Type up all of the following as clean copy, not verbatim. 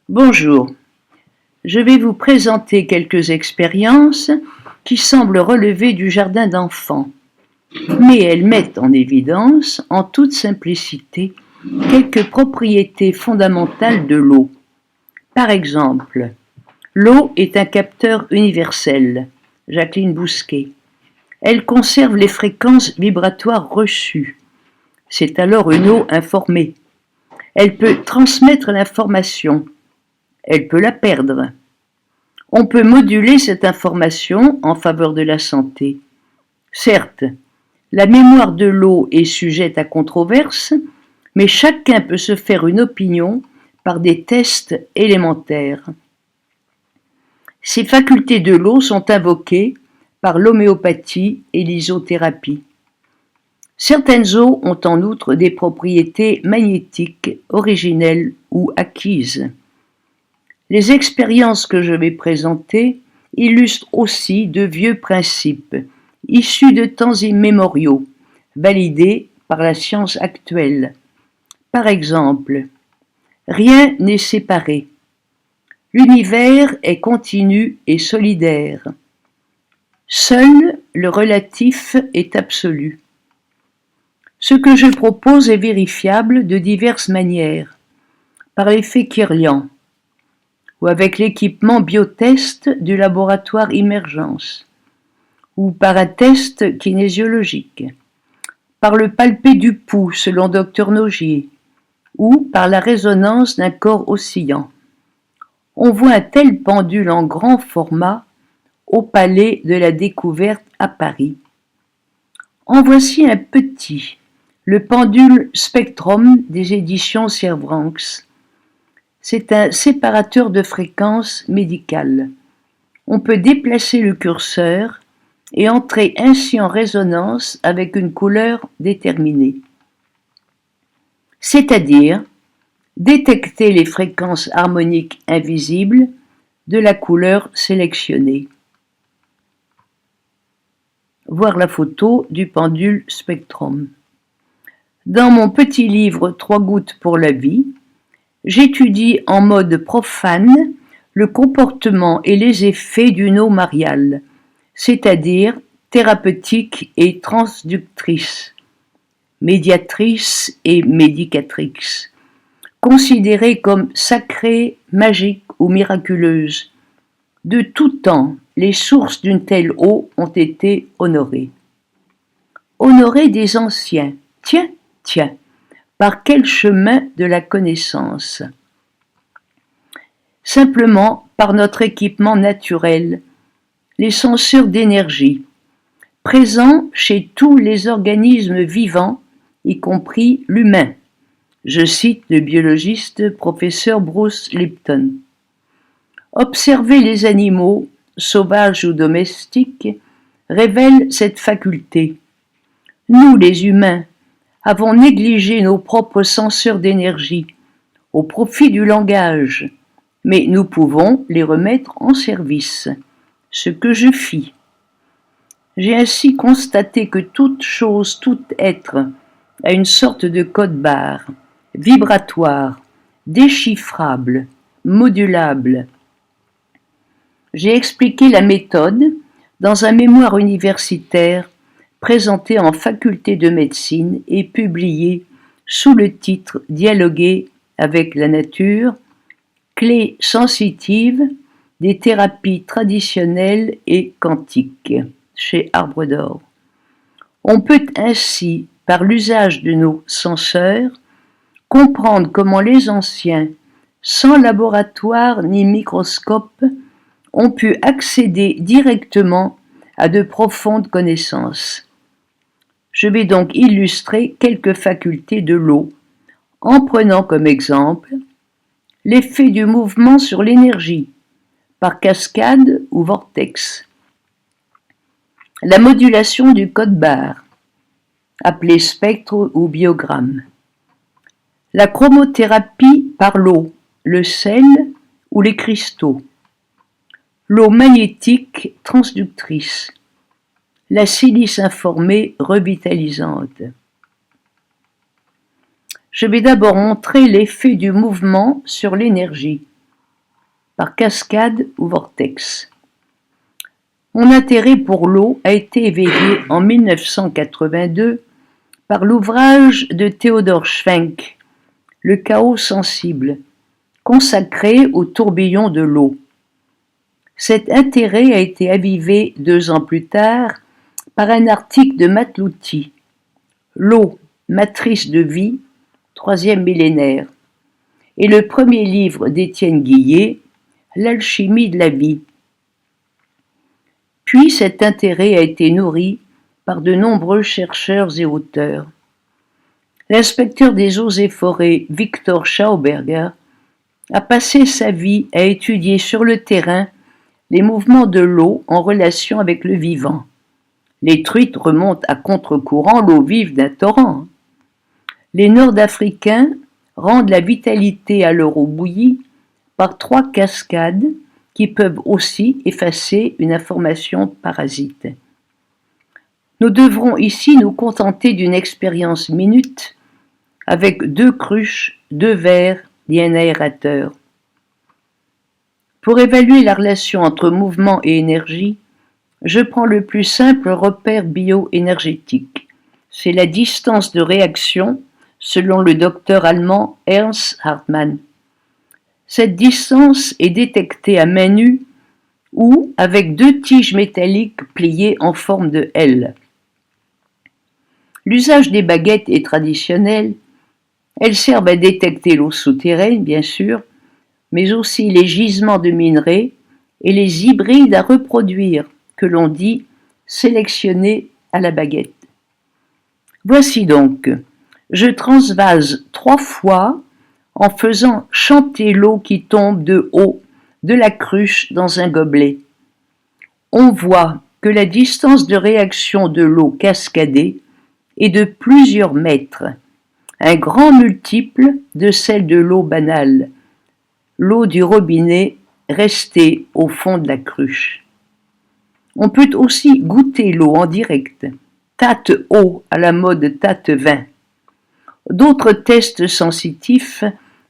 Bonjour, je vais vous présenter quelques expériences qui semblent relever du jardin d'enfants, mais elles mettent en évidence, en toute simplicité, quelques propriétés fondamentales de l'eau. Par exemple, l'eau est un capteur universel, Jacqueline Bousquet. Elle conserve les fréquences vibratoires reçues. C'est alors une eau informée. Elle peut transmettre l'information. Elle peut la perdre. On peut moduler cette information en faveur de la santé. Certes, la mémoire de l'eau est sujette à controverse, mais chacun peut se faire une opinion par des tests élémentaires. Ces facultés de l'eau sont invoquées par l'homéopathie et l'isothérapie. Certaines eaux ont en outre des propriétés magnétiques, originelles ou acquises. Les expériences que je vais présenter illustrent aussi de vieux principes, issus de temps immémoriaux, validés par la science actuelle. Par exemple, rien n'est séparé. L'univers est continu et solidaire. Seul le relatif est absolu. Ce que je propose est vérifiable de diverses manières, par l'effet Kirlian, ou avec l'équipement biotest du laboratoire Immergence, ou par un test kinésiologique, par le palpé du pouls selon Dr Nogier, ou par la résonance d'un corps oscillant. On voit un tel pendule en grand format au Palais de la Découverte à Paris. En voici un petit, le pendule Spectrum des éditions Cervranx. C'est un séparateur de fréquences médicales. On peut déplacer le curseur et entrer ainsi en résonance avec une couleur déterminée. C'est-à-dire détecter les fréquences harmoniques invisibles de la couleur sélectionnée. Voir la photo du pendule Spectrum. Dans mon petit livre 3 gouttes pour la vie, j'étudie en mode profane le comportement et les effets d'une eau mariale, c'est-à-dire thérapeutique et transductrice, médiatrice et médicatrice, considérée comme sacrée, magique ou miraculeuse. De tout temps, les sources d'une telle eau ont été honorées. Honorées des anciens, tiens, par quel chemin de la connaissance? Simplement par notre équipement naturel, les senseurs d'énergie, présents chez tous les organismes vivants, y compris l'humain. Je cite le biologiste professeur Bruce Lipton. Observer les animaux, sauvages ou domestiques, révèle cette faculté. Nous, les humains, avons négligé nos propres senseurs d'énergie au profit du langage, mais nous pouvons les remettre en service, ce que je fis. J'ai ainsi constaté que toute chose, tout être, a une sorte de code-barre, vibratoire, déchiffrable, modulable. J'ai expliqué la méthode dans un mémoire universitaire présenté en faculté de médecine et publié sous le titre « Dialoguer avec la nature, clés sensitives des thérapies traditionnelles et quantiques » chez Arbre d'Or. On peut ainsi, par l'usage de nos senseurs, comprendre comment les anciens, sans laboratoire ni microscope, ont pu accéder directement à de profondes connaissances. Je vais donc illustrer quelques facultés de l'eau, en prenant comme exemple l'effet du mouvement sur l'énergie, par cascade ou vortex, la modulation du code-barre, appelé spectre ou biogramme, la chromothérapie par l'eau, le sel ou les cristaux, l'eau magnétique transductrice, la silice informée revitalisante. Je vais d'abord montrer l'effet du mouvement sur l'énergie, par cascade ou vortex. Mon intérêt pour l'eau a été éveillé en 1982 par l'ouvrage de Theodor Schwenk, Le chaos sensible, consacré au tourbillon de l'eau. Cet intérêt a été avivé 2 ans plus tard par un article de Matlouti, L'eau, matrice de vie, 3e millénaire, et le premier livre d'Étienne Guillet, L'alchimie de la vie. Puis cet intérêt a été nourri par de nombreux chercheurs et auteurs. L'inspecteur des eaux et forêts Victor Schauberger a passé sa vie à étudier sur le terrain les mouvements de l'eau en relation avec le vivant. Les truites remontent à contre-courant l'eau vive d'un torrent. Les Nord-Africains rendent la vitalité à leur eau bouillie par 3 cascades qui peuvent aussi effacer une information parasite. Nous devrons ici nous contenter d'une expérience minute avec 2 cruches, 2 verres et un aérateur. Pour évaluer la relation entre mouvement et énergie, je prends le plus simple repère bioénergétique. C'est la distance de réaction selon le docteur allemand Ernst Hartmann. Cette distance est détectée à main nue ou avec 2 tiges métalliques pliées en forme de L. L'usage des baguettes est traditionnel. Elles servent à détecter l'eau souterraine, bien sûr, mais aussi les gisements de minerais et les hybrides à reproduire, que l'on dit sélectionnés à la baguette. Voici donc, je transvase 3 fois en faisant chanter l'eau qui tombe de haut de la cruche dans un gobelet. On voit que la distance de réaction de l'eau cascadée est de plusieurs mètres, un grand multiple de celle de l'eau banale, l'eau du robinet restée au fond de la cruche. On peut aussi goûter l'eau en direct, tate eau à la mode tate vin. D'autres tests sensitifs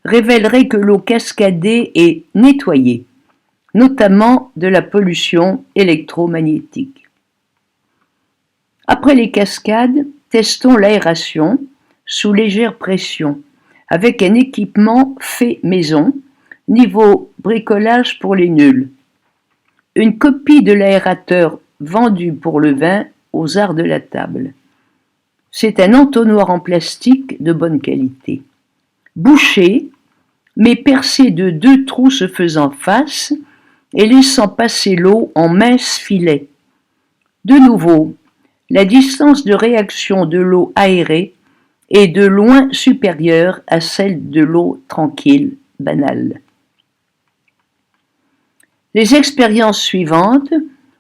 révéleraient que l'eau cascadée est nettoyée, notamment de la pollution électromagnétique. Après les cascades, testons l'aération sous légère pression avec un équipement fait maison, niveau bricolage pour les nuls. Une copie de l'aérateur vendu pour le vin aux arts de la table. C'est un entonnoir en plastique de bonne qualité. Bouché, mais percé de 2 trous se faisant face et laissant passer l'eau en minces filets. De nouveau, la distance de réaction de l'eau aérée est de loin supérieure à celle de l'eau tranquille, banale. Les expériences suivantes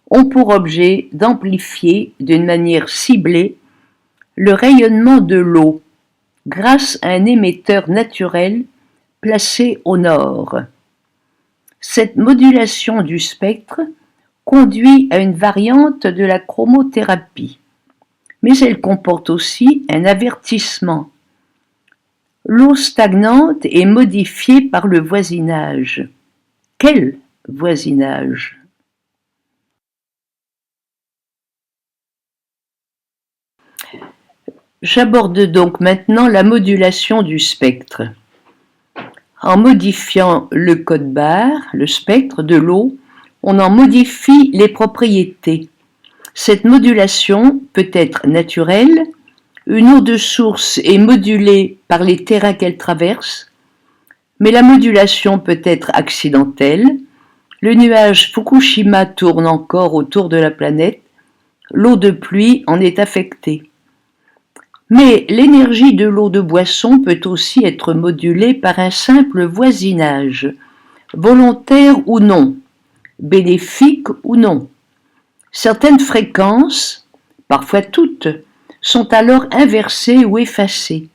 ont pour objet d'amplifier d'une manière ciblée le rayonnement de l'eau grâce à un émetteur naturel placé au nord. Cette modulation du spectre conduit à une variante de la chromothérapie, mais elle comporte aussi un avertissement. L'eau stagnante est modifiée par le voisinage. Quel voisinage? J'aborde donc maintenant la modulation du spectre. En modifiant le code barre, le spectre de l'eau, on en modifie les propriétés. Cette modulation peut être naturelle, une eau de source est modulée par les terrains qu'elle traverse, mais la modulation peut être accidentelle. Le nuage Fukushima tourne encore autour de la planète, l'eau de pluie en est affectée. Mais l'énergie de l'eau de boisson peut aussi être modulée par un simple voisinage, volontaire ou non, bénéfique ou non. Certaines fréquences, parfois toutes, sont alors inversées ou effacées.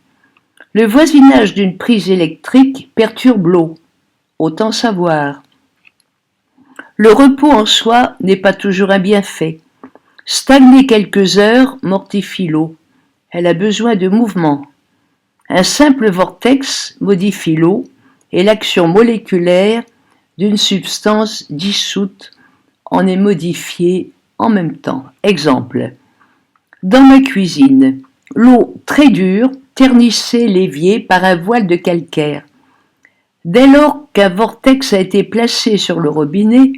Le voisinage d'une prise électrique perturbe l'eau, autant savoir. Le repos en soi n'est pas toujours un bienfait. Stagner quelques heures mortifie l'eau. Elle a besoin de mouvement. Un simple vortex modifie l'eau et l'action moléculaire d'une substance dissoute en est modifiée en même temps. Exemple. Dans ma cuisine, l'eau très dure ternissait l'évier par un voile de calcaire. Dès lors qu'un vortex a été placé sur le robinet,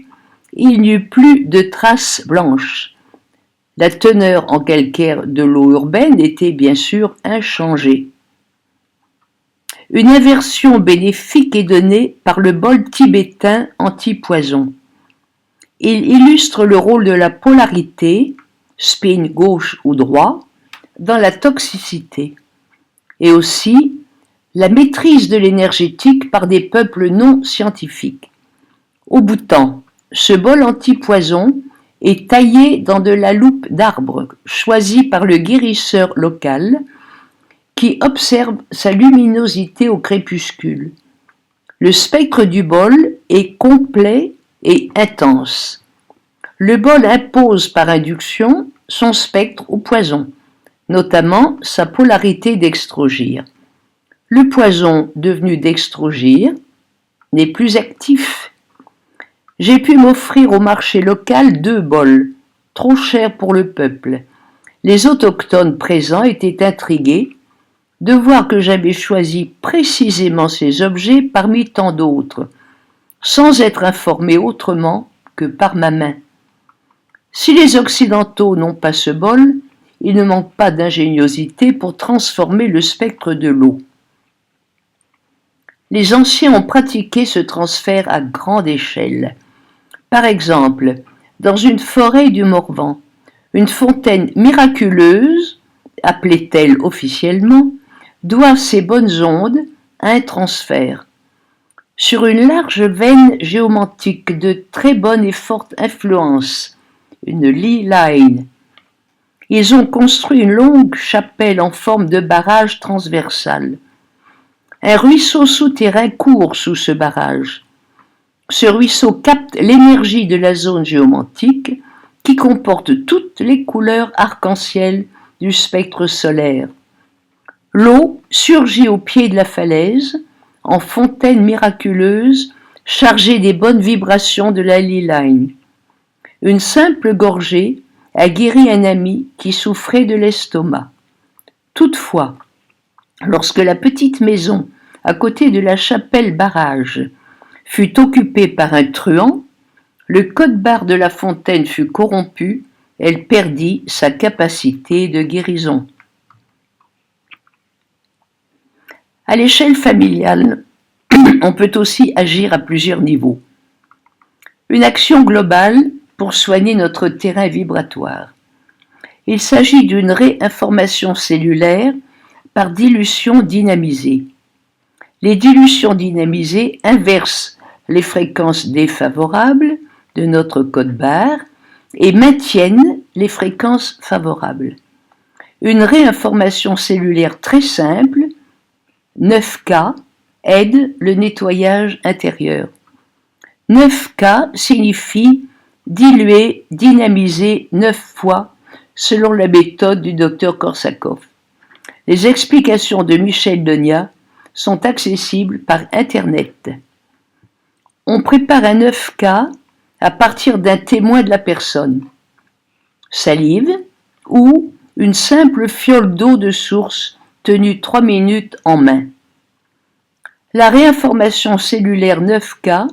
il n'y eut plus de traces blanches. La teneur en calcaire de l'eau urbaine était bien sûr inchangée. Une inversion bénéfique est donnée par le bol tibétain anti-poison. Il illustre le rôle de la polarité, spin gauche ou droit, dans la toxicité, et aussi la maîtrise de l'énergétique par des peuples non scientifiques. Au Bhoutan, ce bol anti-poison est taillé dans de la loupe d'arbre choisie par le guérisseur local qui observe sa luminosité au crépuscule. Le spectre du bol est complet et intense. Le bol impose par induction son spectre au poison, notamment sa polarité d'extrogir. Le poison devenu d'extrogir n'est plus actif. J'ai pu m'offrir au marché local 2 bols, trop chers pour le peuple. Les autochtones présents étaient intrigués de voir que j'avais choisi précisément ces objets parmi tant d'autres, sans être informé autrement que par ma main. Si les Occidentaux n'ont pas ce bol, il ne manque pas d'ingéniosité pour transformer le spectre de l'eau. Les anciens ont pratiqué ce transfert à grande échelle. Par exemple, dans une forêt du Morvan, une fontaine miraculeuse, appelait-elle officiellement, doit ses bonnes ondes à un transfert. Sur une large veine géomantique de très bonne et forte influence, une lee line, ils ont construit une longue chapelle en forme de barrage transversal. Un ruisseau souterrain court sous ce barrage. Ce ruisseau capte l'énergie de la zone géomantique qui comporte toutes les couleurs arc-en-ciel du spectre solaire. L'eau surgit au pied de la falaise, en fontaine miraculeuse, chargée des bonnes vibrations de la lee line. Une simple gorgée a guéri un ami qui souffrait de l'estomac. Toutefois, lorsque la petite maison à côté de la chapelle barrage fut occupée par un truand, le code-barre de la fontaine fut corrompu, elle perdit sa capacité de guérison. À l'échelle familiale, on peut aussi agir à plusieurs niveaux. Une action globale pour soigner notre terrain vibratoire. Il s'agit d'une réinformation cellulaire par dilution dynamisée. Les dilutions dynamisées inversent les fréquences défavorables de notre code-barre et maintiennent les fréquences favorables. Une réinformation cellulaire très simple, 9K, aide le nettoyage intérieur. 9K signifie diluer, dynamiser 9 fois selon la méthode du Dr Korsakov. Les explications de Michel Donia sont accessibles par Internet. On prépare un 9K à partir d'un témoin de la personne. Salive ou une simple fiole d'eau de source tenue 3 minutes en main. La réinformation cellulaire 9K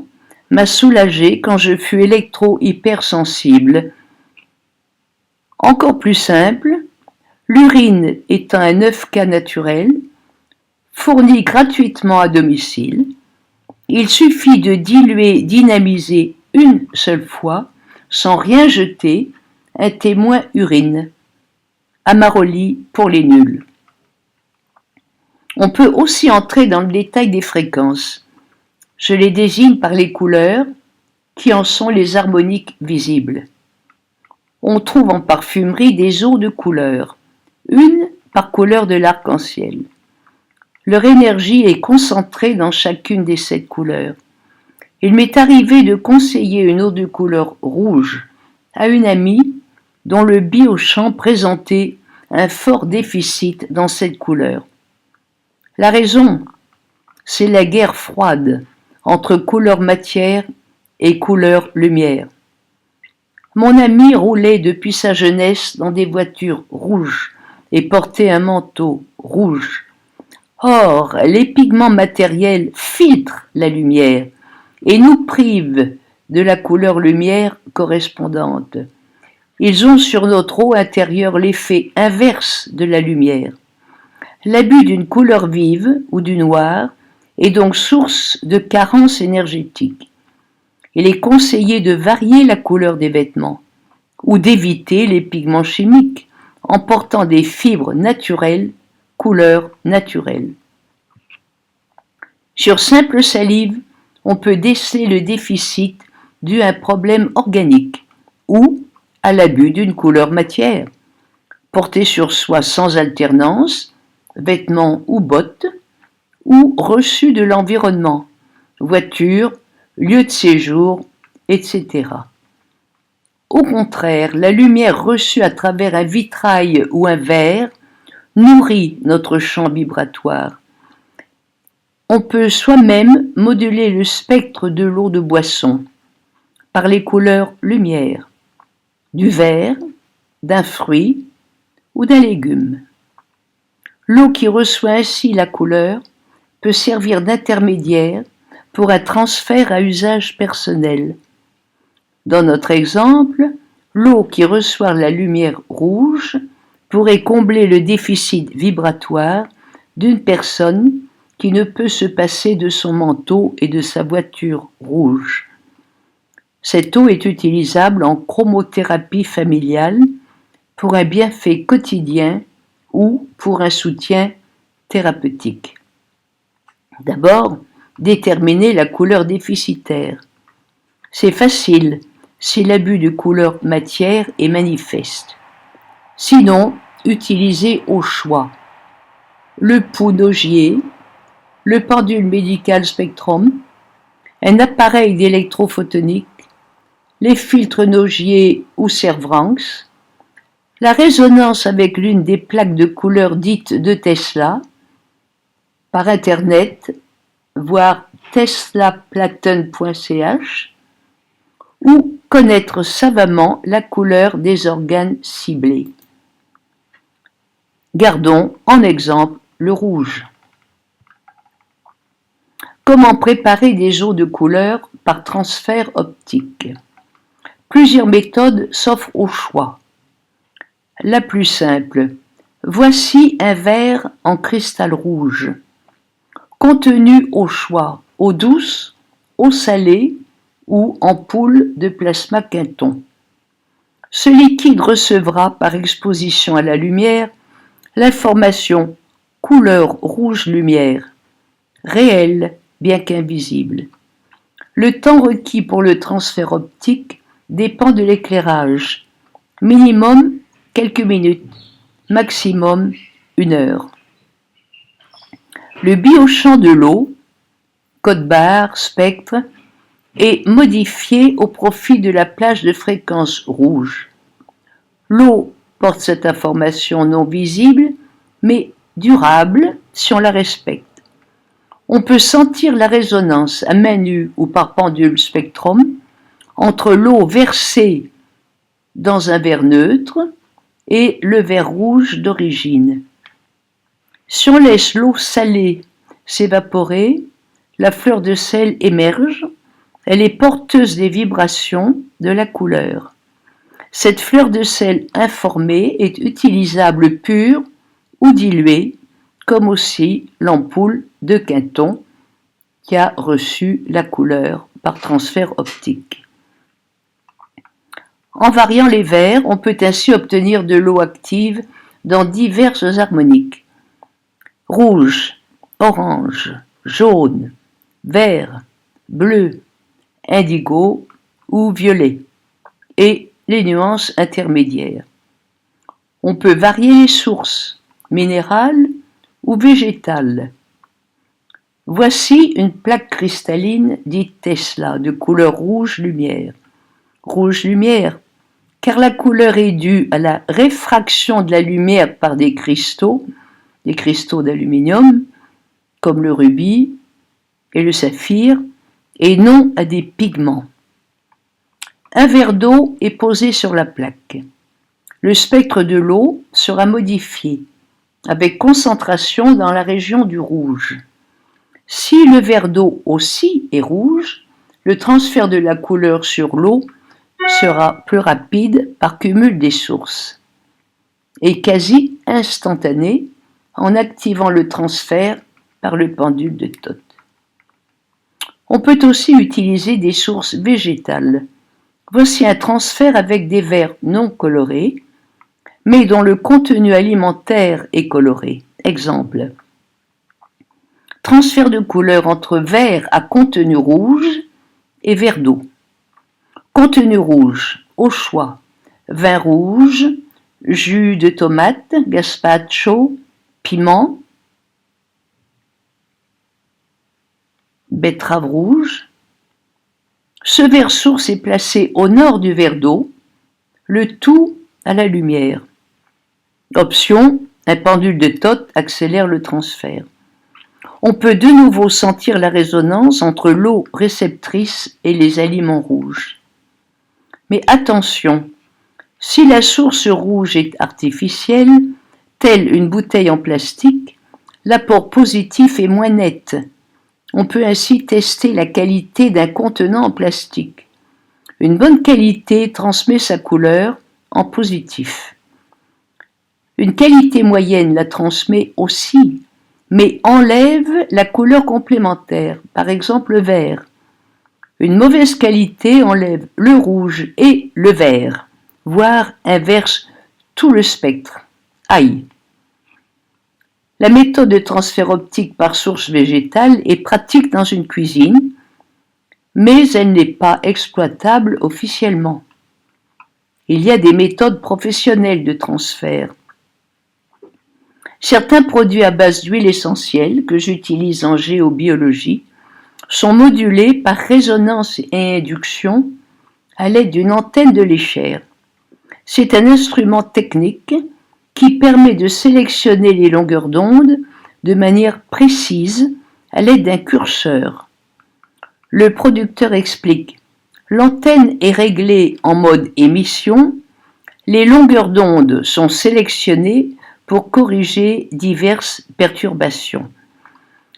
m'a soulagé quand je fus électro-hypersensible. Encore plus simple, l'urine étant un 9K naturel, fourni gratuitement à domicile, il suffit de diluer, dynamiser une seule fois, sans rien jeter, un témoin urine. Amaroli pour les nuls. On peut aussi entrer dans le détail des fréquences. Je les désigne par les couleurs qui en sont les harmoniques visibles. On trouve en parfumerie des eaux de couleurs, une par couleur de l'arc-en-ciel. Leur énergie est concentrée dans chacune des 7 couleurs. Il m'est arrivé de conseiller une eau de couleur rouge à une amie dont le biochamp présentait un fort déficit dans cette couleur. La raison, c'est la guerre froide entre couleur matière et couleur lumière. Mon ami roulait depuis sa jeunesse dans des voitures rouges et portait un manteau rouge. Or, les pigments matériels filtrent la lumière et nous privent de la couleur lumière correspondante. Ils ont sur notre eau intérieure l'effet inverse de la lumière. L'abus d'une couleur vive ou du noir est donc source de carence énergétique. Il est conseillé de varier la couleur des vêtements ou d'éviter les pigments chimiques en portant des fibres naturelles, couleurs naturelles. Sur simple salive, on peut déceler le déficit dû à un problème organique ou à l'abus d'une couleur matière. Porté sur soi sans alternance, vêtements ou bottes, ou reçu de l'environnement, voiture, lieu de séjour, etc. Au contraire, la lumière reçue à travers un vitrail ou un verre nourrit notre champ vibratoire. On peut soi-même moduler le spectre de l'eau de boisson par les couleurs lumière, du verre, d'un fruit ou d'un légume. L'eau qui reçoit ainsi la couleur peut servir d'intermédiaire pour un transfert à usage personnel. Dans notre exemple, l'eau qui reçoit la lumière rouge pourrait combler le déficit vibratoire d'une personne qui ne peut se passer de son manteau et de sa voiture rouge. Cette eau est utilisable en chromothérapie familiale pour un bienfait quotidien ou pour un soutien thérapeutique. D'abord, déterminer la couleur déficitaire. C'est facile si l'abus de couleur matière est manifeste. Sinon, utilisez au choix le pouls d'Augier, le pendule médical Spectrum, un appareil d'électrophotonique, les filtres Nogier ou Cervranx, la résonance avec l'une des plaques de couleur dites de Tesla, par internet, voir teslaplaten.ch, ou connaître savamment la couleur des organes ciblés. Gardons en exemple le rouge. Comment préparer des eaux de couleur par transfert optique? Plusieurs méthodes s'offrent au choix. La plus simple, voici un verre en cristal rouge. Contenu au choix, eau douce, eau salée ou ampoule de plasma Quinton. Ce liquide recevra par exposition à la lumière l'information couleur rouge lumière, réelle bien qu'invisible. Le temps requis pour le transfert optique dépend de l'éclairage, minimum quelques minutes, maximum 1 heure. Le biochamp de l'eau, code-barre, spectre, est modifié au profit de la plage de fréquence rouge. L'eau porte cette information non visible, mais durable si on la respecte. On peut sentir la résonance à main nue ou par pendule Spectrum entre l'eau versée dans un verre neutre et le verre rouge d'origine. Si on laisse l'eau salée s'évaporer, la fleur de sel émerge, elle est porteuse des vibrations de la couleur. Cette fleur de sel informée est utilisable pure ou diluée, comme aussi l'ampoule de Quinton qui a reçu la couleur par transfert optique. En variant les verres, on peut ainsi obtenir de l'eau active dans diverses harmoniques. Rouge, orange, jaune, vert, bleu, indigo ou violet, et les nuances intermédiaires. On peut varier les sources, minérales ou végétales. Voici une plaque cristalline dite Tesla de couleur rouge lumière. Rouge lumière, car la couleur est due à la réfraction de la lumière par des cristaux d'aluminium, comme le rubis et le saphir, et non à des pigments. Un verre d'eau est posé sur la plaque. Le spectre de l'eau sera modifié, avec concentration dans la région du rouge. Si le verre d'eau aussi est rouge, le transfert de la couleur sur l'eau sera plus rapide par cumul des sources et quasi instantané en activant le transfert par le pendule de Toth. On peut aussi utiliser des sources végétales. Voici un transfert avec des verres non colorés, mais dont le contenu alimentaire est coloré. Exemple. Transfert de couleur entre verre à contenu rouge et verre d'eau. Contenu rouge, au choix, vin rouge, jus de tomate, gazpacho, piment, betterave rouge. Ce verre source est placé au nord du verre d'eau, le tout à la lumière. Option, un pendule de Toth accélère le transfert. On peut de nouveau sentir la résonance entre l'eau réceptrice et les aliments rouges. Mais attention, si la source rouge est artificielle, telle une bouteille en plastique, l'apport positif est moins net. On peut ainsi tester la qualité d'un contenant en plastique. Une bonne qualité transmet sa couleur en positif. Une qualité moyenne la transmet aussi, mais enlève la couleur complémentaire, par exemple le vert. Une mauvaise qualité enlève le rouge et le vert, voire inverse tout le spectre. Aïe! La méthode de transfert optique par source végétale est pratique dans une cuisine, mais elle n'est pas exploitable officiellement. Il y a des méthodes professionnelles de transfert. Certains produits à base d'huile essentielle que j'utilise en géobiologie sont modulés par résonance et induction à l'aide d'une antenne de l'échelle. C'est un instrument technique qui permet de sélectionner les longueurs d'onde de manière précise à l'aide d'un curseur. Le producteur explique: l'antenne est réglée en mode émission, les longueurs d'onde sont sélectionnées pour corriger diverses perturbations.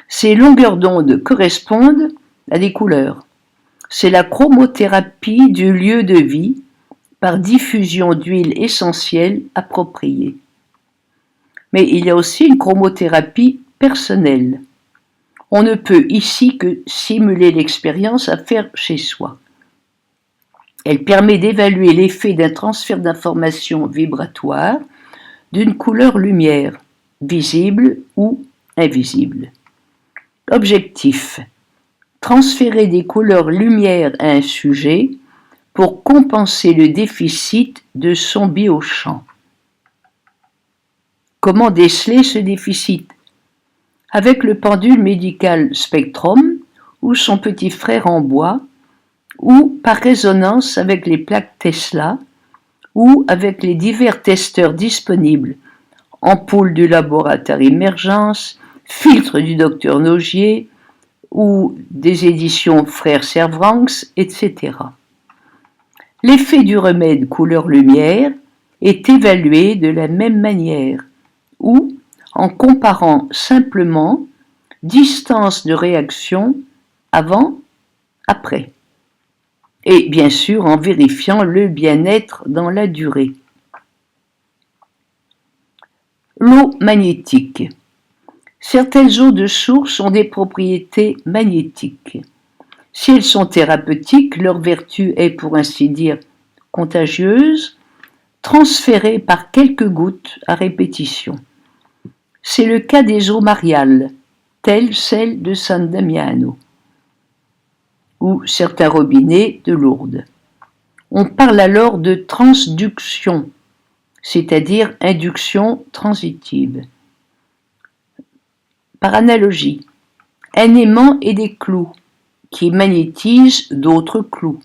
Ces longueurs d'onde correspondent à des couleurs. C'est la chromothérapie du lieu de vie par diffusion d'huile essentielle appropriée. Mais il y a aussi une chromothérapie personnelle. On ne peut ici que simuler l'expérience à faire chez soi. Elle permet d'évaluer l'effet d'un transfert d'informations vibratoires d'une couleur lumière, visible ou invisible. Objectif: transférer des couleurs lumière à un sujet pour compenser le déficit de son biochamp. Comment déceler ce déficit? Avec le pendule médical Spectrum ou son petit frère en bois, ou par résonance avec les plaques Tesla, ou avec les divers testeurs disponibles, ampoules du laboratoire Emergence, filtres du docteur Nogier, ou des éditions Frères Servranckx, etc. L'effet du remède couleur-lumière est évalué de la même manière, ou en comparant simplement distance de réaction avant-après. Et bien sûr en vérifiant le bien-être dans la durée. L'eau magnétique. Certaines eaux de source ont des propriétés magnétiques. Si elles sont thérapeutiques, leur vertu est, pour ainsi dire, contagieuse, transférée par quelques gouttes à répétition. C'est le cas des eaux mariales, telles celles de San Damiano, ou certains robinets de Lourdes. On parle alors de transduction, c'est-à-dire induction transitive. Par analogie, un aimant et des clous qui magnétisent d'autres clous.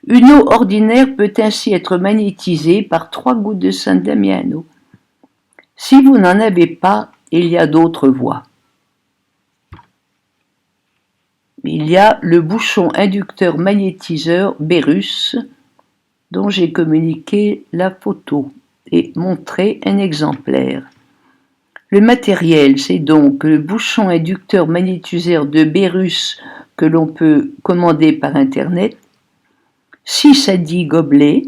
Une eau ordinaire peut ainsi être magnétisée par 3 gouttes de San Damiano. Si vous n'en avez pas, il y a d'autres voies. il y a le bouchon inducteur magnétiseur Bérus, dont j'ai communiqué la photo et montré un exemplaire. Le matériel, c'est donc le bouchon inducteur magnétiseur de Bérus que l'on peut commander par Internet, 6 à 10 gobelets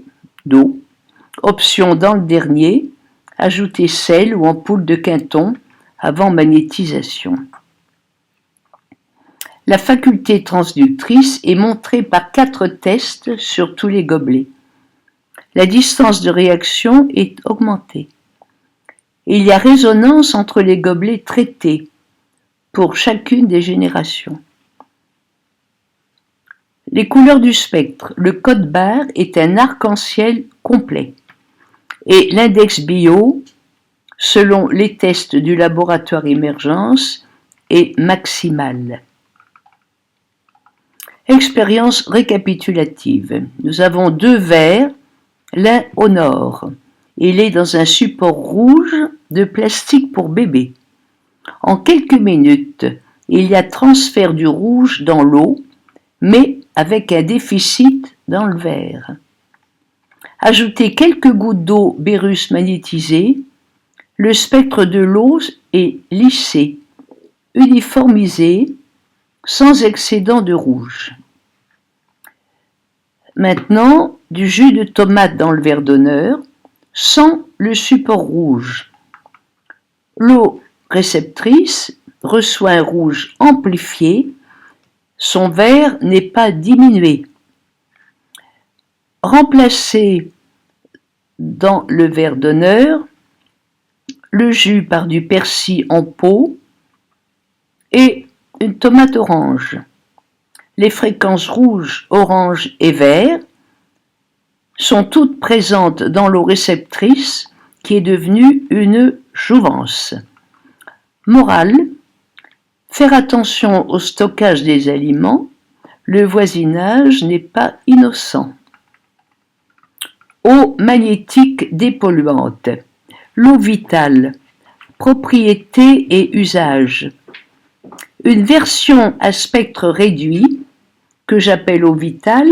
d'eau, option dans le dernier, ajouter sel ou ampoule de Quinton avant magnétisation. La faculté transductrice est montrée par 4 tests sur tous les gobelets. La distance de réaction est augmentée. Il y a résonance entre les gobelets traités pour chacune des générations. Les couleurs du spectre. Le code barre est un arc-en-ciel complet. Et l'index bio, selon les tests du laboratoire Émergence, est maximal. Expérience récapitulative. Nous avons 2 verres, l'un au nord. Il est dans un support rouge de plastique pour bébé. En quelques minutes, il y a transfert du rouge dans l'eau, mais avec un déficit dans le verre. Ajoutez quelques gouttes d'eau Bérus magnétisée, le spectre de l'eau est lissé, uniformisé, sans excédent de rouge. Maintenant, du jus de tomate dans le verre d'honneur, sans le support rouge. L'eau réceptrice reçoit un rouge amplifié, son verre n'est pas diminué. Remplacez dans le verre d'honneur le jus par du persil en pot et une tomate orange. Les fréquences rouge, orange et vert sont toutes présentes dans l'eau réceptrice qui est devenue une jouvence. Morale, faire attention au stockage des aliments, le voisinage n'est pas innocent. Eau magnétique dépolluante. L'eau vitale, propriétés et usages. Une version à spectre réduit, que j'appelle eau vitale,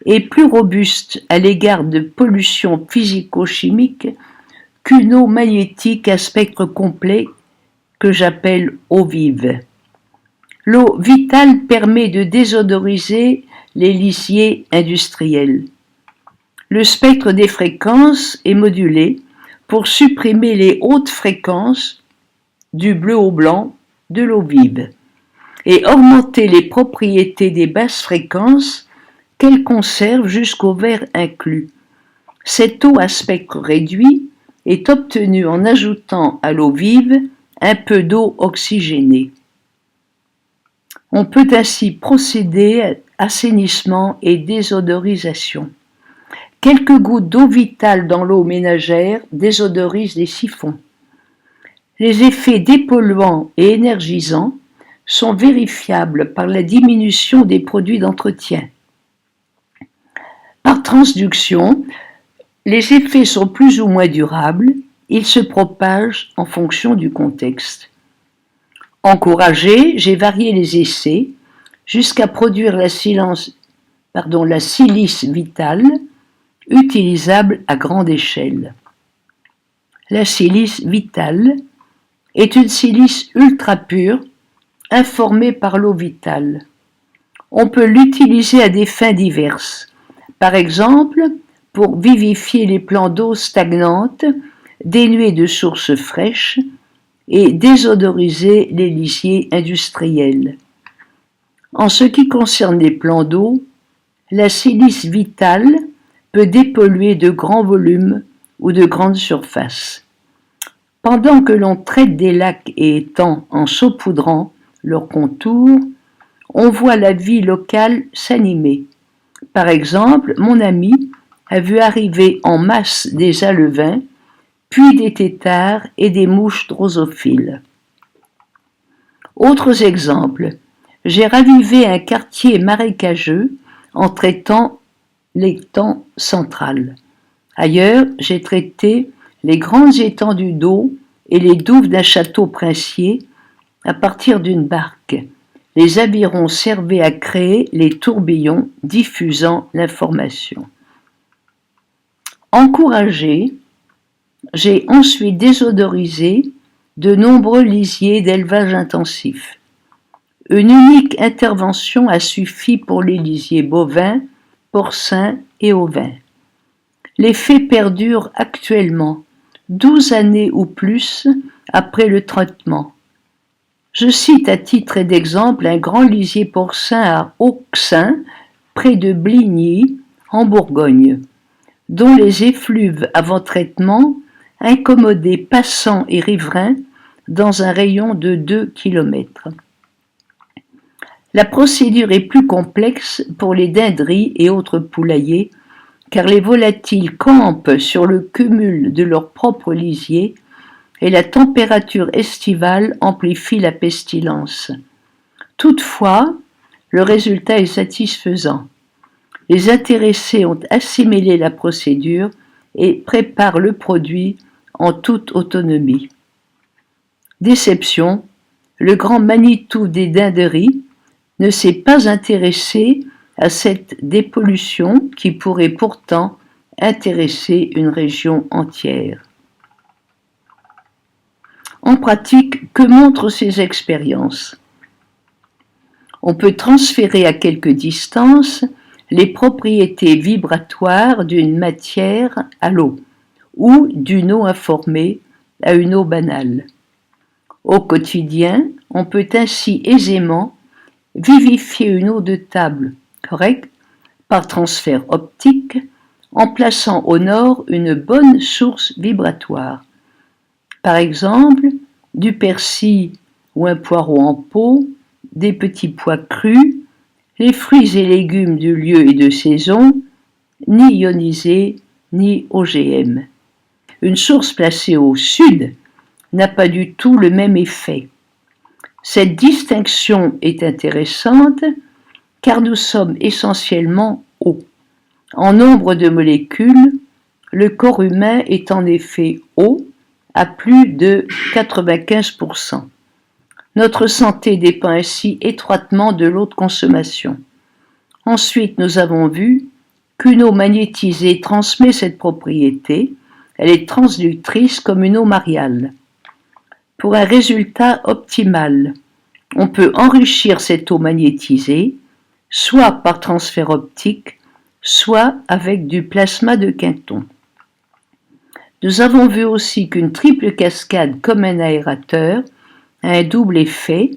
est plus robuste à l'égard de pollution physico-chimique qu'une eau magnétique à spectre complet que j'appelle eau vive. L'eau vitale permet de désodoriser les lisiers industriels. Le spectre des fréquences est modulé pour supprimer les hautes fréquences du bleu au blanc de l'eau vive et augmenter les propriétés des basses fréquences qu'elle conserve jusqu'au vert inclus. Cette eau à spectre réduit est obtenue en ajoutant à l'eau vive un peu d'eau oxygénée. On peut ainsi procéder à assainissement et désodorisation. Quelques gouttes d'eau vitale dans l'eau ménagère désodorisent les siphons. Les effets dépolluants et énergisants sont vérifiables par la diminution des produits d'entretien. Par transduction, les effets sont plus ou moins durables, ils se propagent en fonction du contexte. Encouragé, j'ai varié les essais jusqu'à produire la silice vitale, utilisable à grande échelle. La silice vitale est une silice ultra pure, informée par l'eau vitale. On peut l'utiliser à des fins diverses, par exemple pour vivifier les plans d'eau stagnantes, dénués de sources fraîches, et désodoriser les lisiers industriels. En ce qui concerne les plans d'eau, la silice vitale peut dépolluer de grands volumes ou de grandes surfaces. Pendant que l'on traite des lacs et étangs en saupoudrant leurs contours, on voit la vie locale s'animer. Par exemple, mon ami a vu arriver en masse des alevins, puis des têtards et des mouches drosophiles. Autres exemples, j'ai ravivé un quartier marécageux en traitant l'étang central. Ailleurs, j'ai traité les grandes étendues d'eau et les douves d'un château princier à partir d'une barque. les avirons servaient à créer les tourbillons diffusant l'information. Encouragé, j'ai ensuite désodorisé de nombreux lisiers d'élevage intensif. Une unique intervention a suffi pour les lisiers bovins, porcins et ovins. L'effet perdure actuellement, 12 années ou plus après le traitement. Je cite à titre d'exemple un grand lisier porcin à Auxin, près de Bligny, en Bourgogne, dont les effluves avant traitement incommodaient passants et riverains dans un rayon de 2 km. La procédure est plus complexe pour les dinderies et autres poulaillers, car les volatiles campent sur le cumul de leur propre lisier et la température estivale amplifie la pestilence. Toutefois, le résultat est satisfaisant. Les intéressés ont assimilé la procédure et préparent le produit en toute autonomie. Déception, le grand Manitou des dinderies ne s'est pas intéressé à cette dépollution qui pourrait pourtant intéresser une région entière. En pratique, que montrent ces expériences? On peut transférer à quelque distance les propriétés vibratoires d'une matière à l'eau ou d'une eau informée à une eau banale. Au quotidien, on peut ainsi aisément vivifier une eau de table correcte par transfert optique en plaçant au nord une bonne source vibratoire. Par exemple, du persil ou un poireau en pot, des petits pois crus, les fruits et légumes du lieu et de saison, ni ionisés ni OGM. Une source placée au sud n'a pas du tout le même effet. Cette distinction est intéressante car nous sommes essentiellement eau. En nombre de molécules, le corps humain est en effet eau à plus de 95%. Notre santé dépend ainsi étroitement de l'eau de consommation. Ensuite, nous avons vu qu'une eau magnétisée transmet cette propriété, elle est transductrice comme une eau mariale. Pour un résultat optimal, on peut enrichir cette eau magnétisée, soit par transfert optique, soit avec du plasma de Quinton. Nous avons vu aussi qu'une triple cascade comme un aérateur a un double effet,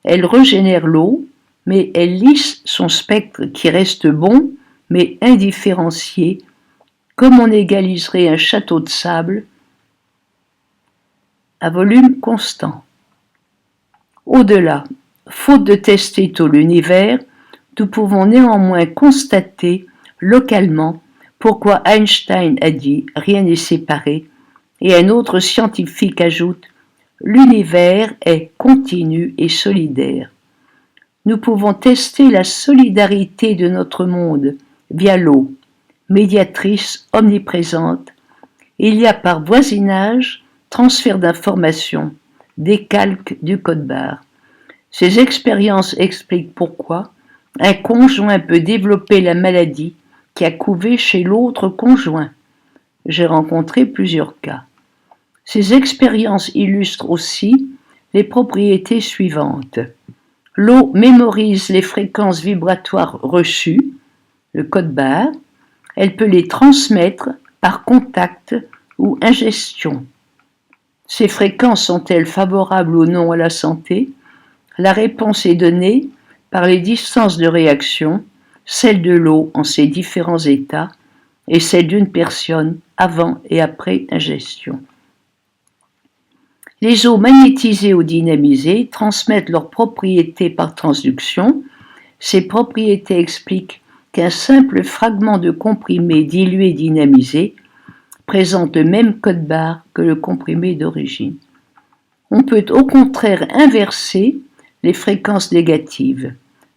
elle régénère l'eau, mais elle lisse son spectre qui reste bon, mais indifférencié, comme on égaliserait un château de sable à volume constant. Au-delà, faute de tester tout l'univers, nous pouvons néanmoins constater localement pourquoi Einstein a dit « rien n'est séparé » et un autre scientifique ajoute « l'univers est continu et solidaire ». Nous pouvons tester la solidarité de notre monde via l'eau, médiatrice omniprésente. Il y a par voisinage transfert d'informations, décalque du code-barre. Ces expériences expliquent pourquoi un conjoint peut développer la maladie qui a couvé chez l'autre conjoint. J'ai rencontré plusieurs cas. Ces expériences illustrent aussi les propriétés suivantes. L'eau mémorise les fréquences vibratoires reçues, le code-barre, elle peut les transmettre par contact ou ingestion. Ces fréquences sont-elles favorables ou non à la santé? La réponse est donnée par les distances de réaction, celle de l'eau en ses différents états et celle d'une personne avant et après ingestion. Les eaux magnétisées ou dynamisées transmettent leurs propriétés par transduction. Ces propriétés expliquent qu'un simple fragment de comprimé dilué dynamisé présente le même code-barre que le comprimé d'origine. On peut au contraire inverser les fréquences négatives,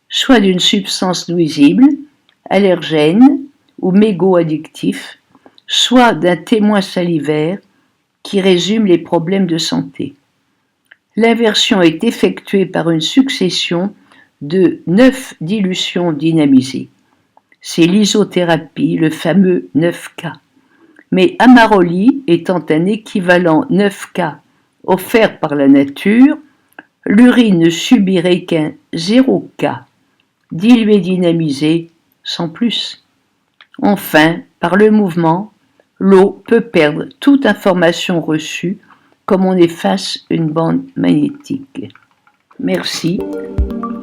soit d'une substance nuisible, allergène ou mégo-addictif, soit d'un témoin salivaire qui résume les problèmes de santé. L'inversion est effectuée par une succession de 9 dilutions dynamisées. C'est l'isothérapie, le fameux 9K. Mais Amaroli étant un équivalent 9K offert par la nature, l'urine ne subirait qu'un 0K, dilué dynamisé sans plus. Enfin, par le mouvement, l'eau peut perdre toute information reçue comme on efface une bande magnétique. Merci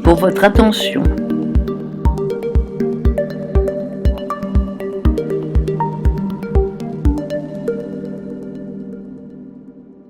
pour votre attention.